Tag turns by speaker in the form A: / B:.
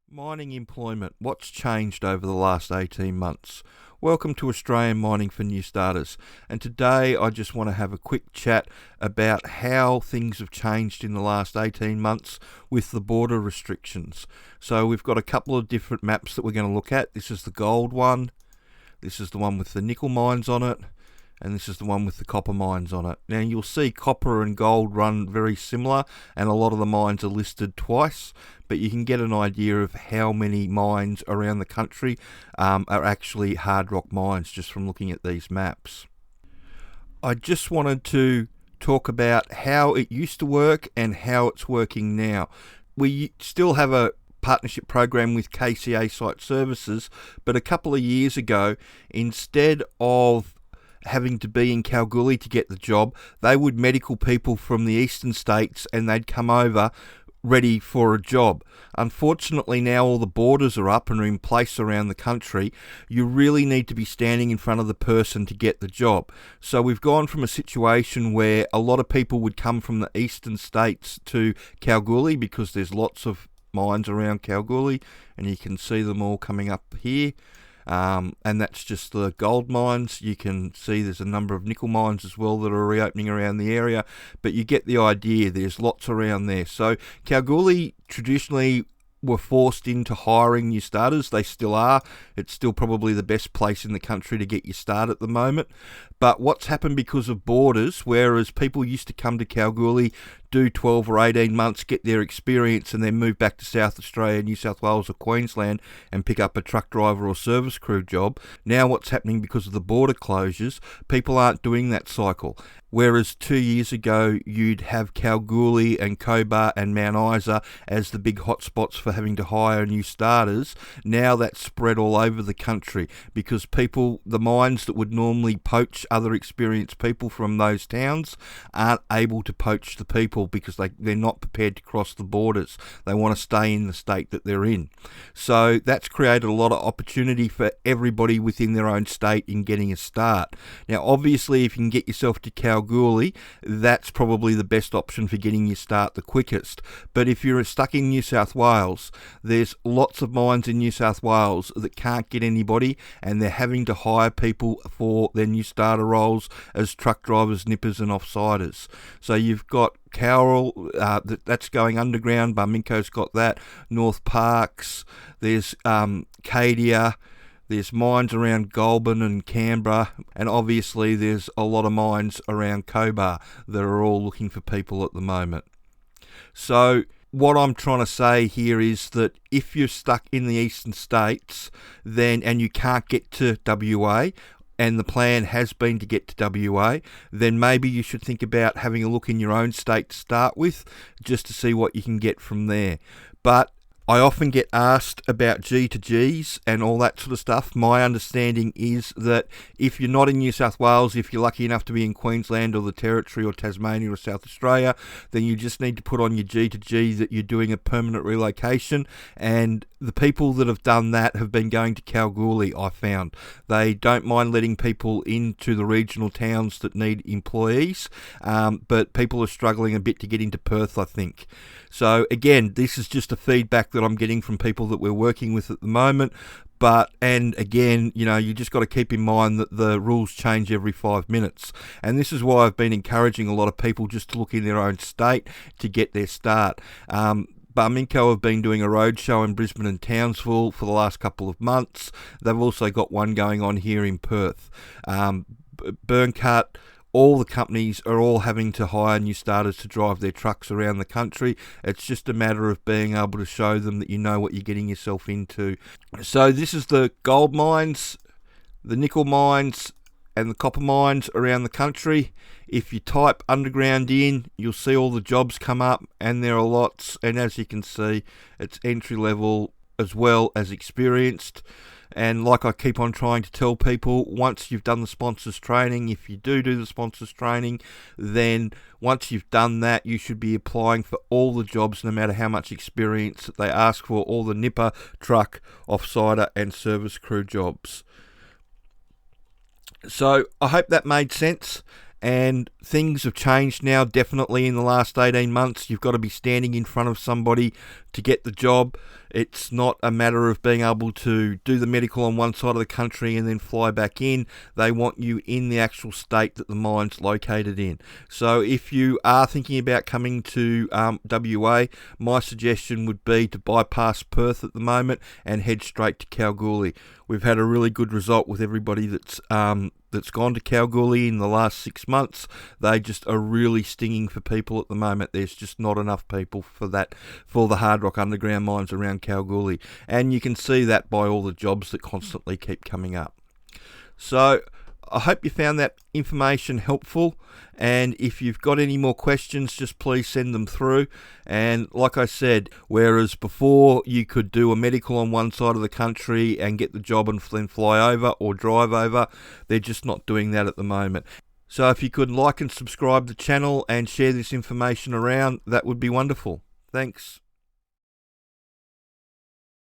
A: Mining employment, what's changed over the last 18 months? Welcome to Australian Mining for New Starters, and today I just want to have a quick chat about how things have changed in the last 18 months with the border restrictions. So we've got a couple of different maps that we're going to look at. This is the gold one, this is the one with the nickel mines on it, and this is the one with the copper mines on it. Now you'll see copper and gold run very similar, and a lot of the mines are listed twice, but you can get an idea of how many mines around the country are actually hard rock mines just from looking at these maps. I just wanted to talk about how it used to work and how it's working now. We still have a partnership program with KCA Site Services, but a couple of years ago, instead of having to be in Kalgoorlie to get the job, they would medical people from the eastern states and they'd come over ready for a job. Unfortunately, now all the borders are up and are in place around the country. You really need to be standing in front of the person to get the job. So we've gone from a situation where a lot of people would come from the eastern states to Kalgoorlie because there's lots of mines around Kalgoorlie, and you can see them all coming up here. And that's just the gold mines. You can see there's a number of nickel mines as well that are reopening around the area, but you get the idea. There's lots around there. So Kalgoorlie traditionally were forced into hiring new starters. They still are. It's still probably the best place in the country to get your start at the moment. But what's happened because of borders, whereas people used to come to Kalgoorlie, do 12 or 18 months, get their experience, and then move back to South Australia, New South Wales or Queensland and pick up a truck driver or service crew job. Now what's happening because of the border closures, people aren't doing that cycle. Whereas 2 years ago, you'd have Kalgoorlie and Cobar and Mount Isa as the big hotspots for having to hire new starters. Now that's spread all over the country because people, the mines that would normally poach other experienced people from those towns, aren't able to poach the people because they're not prepared to cross the borders. They want to stay in the state that they're in. So that's created a lot of opportunity for everybody within their own state in getting a start. Now obviously if you can get yourself to Kalgoorlie, that's probably the best option for getting your start the quickest. But if you're stuck in New South Wales, there's lots of mines in New South Wales that can't get anybody, and they're having to hire people for their new starter roles as truck drivers, nippers and offsiders. So you've got Cowral, that's going underground. Barminco's got that. North Parks, there's Cadia, there's mines around Goulburn and Canberra, and obviously there's a lot of mines around Cobar that are all looking for people at the moment. So what I'm trying to say here is that if you're stuck in the eastern states and you can't get to WA, and the plan has been to get to WA, then maybe you should think about having a look in your own state to start with, just to see what you can get from there. But I often get asked about G to Gs and all that sort of stuff. My understanding is that if you're not in New South Wales, if you're lucky enough to be in Queensland or the Territory or Tasmania or South Australia, then you just need to put on your G to G that you're doing a permanent relocation. And the people that have done that have been going to Kalgoorlie, I found. They don't mind letting people into the regional towns that need employees, but people are struggling a bit to get into Perth, I think. So again, this is just a feedback that I'm getting from people that we're working with at the moment. And again, you just got to keep in mind that the rules change every 5 minutes. And this is why I've been encouraging a lot of people just to look in their own state to get their start. Barminco have been doing a roadshow in Brisbane and Townsville for the last couple of months. They've also got one going on here in Perth. Burncut, all the companies are all having to hire new starters to drive their trucks around the country. It's just a matter of being able to show them that you know what you're getting yourself into. So this is the gold mines, the nickel mines, and the copper mines around the country. If you type underground in, you'll see all the jobs come up, and there are lots. And as you can see, it's entry level as well as experienced. And like I keep on trying to tell people, once you've done the sponsors training, if you do the sponsors training, then once you've done that, you should be applying for all the jobs, no matter how much experience that they ask for, all the nipper, truck, offsider and service crew jobs. So I hope that made sense. And things have changed now, definitely in the last 18 months. You've got to be standing in front of somebody to get the job. It's not a matter of being able to do the medical on one side of the country and then fly back in. They want you in the actual state that the mine's located in. So if you are thinking about coming to WA, my suggestion would be to bypass Perth at the moment and head straight to Kalgoorlie. We've had a really good result with everybody that's gone to Kalgoorlie in the last 6 months. They just are really stinging for people at the moment. There's just not enough people for the hard rock underground mines around Kalgoorlie, and you can see that by all the jobs that constantly keep coming up. So I hope you found that information helpful, and if you've got any more questions, just please send them through. And like I said, whereas before you could do a medical on one side of the country and get the job and then fly over or drive over, they're just not doing that at the moment. So if you could like and subscribe the channel and share this information around, that would be wonderful. Thanks.